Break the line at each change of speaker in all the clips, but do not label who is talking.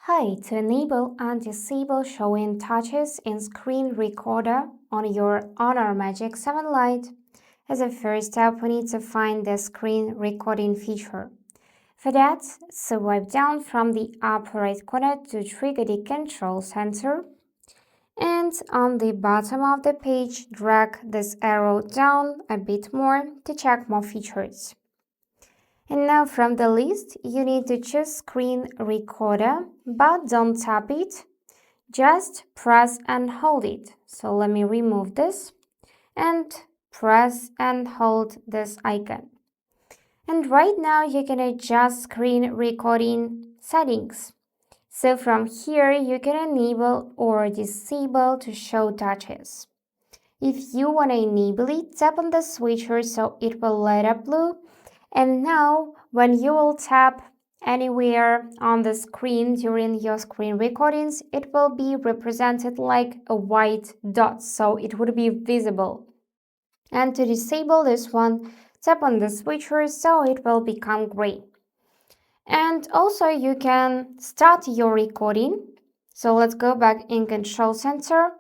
Hi, to enable and disable showing touches in Screen Recorder on your Honor Magic 7 Lite, as a first step we need to find the screen recording feature. For that, swipe down from the upper right corner to trigger the control center, and on the bottom of the page, drag this arrow down a bit more to check more features. And now from the list, you need to choose Screen Recorder, but don't tap it, just press and hold it. So let me remove this and press and hold this icon. And right now you can adjust screen recording settings. So from here you can enable or disable to show touches. If you want to enable it, tap on the switcher so it will light up blue. And now, when you will tap anywhere on the screen during your screen recordings, it will be represented like a white dot, so it would be visible. And to disable this one, tap on the switcher so it will become gray. And also you can start your recording. So let's go back in Control Center.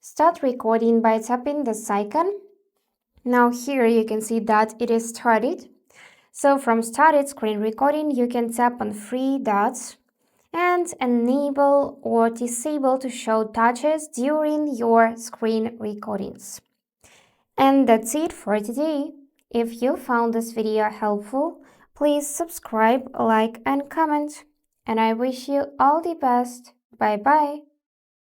Start recording by tapping this icon. Now here you can see that it is started. So from started screen recording, you can tap on three dots and enable or disable to show touches during your screen recordings. And that's it for today. If you found this video helpful, please subscribe, like and comment. And I wish you all the best. Bye bye.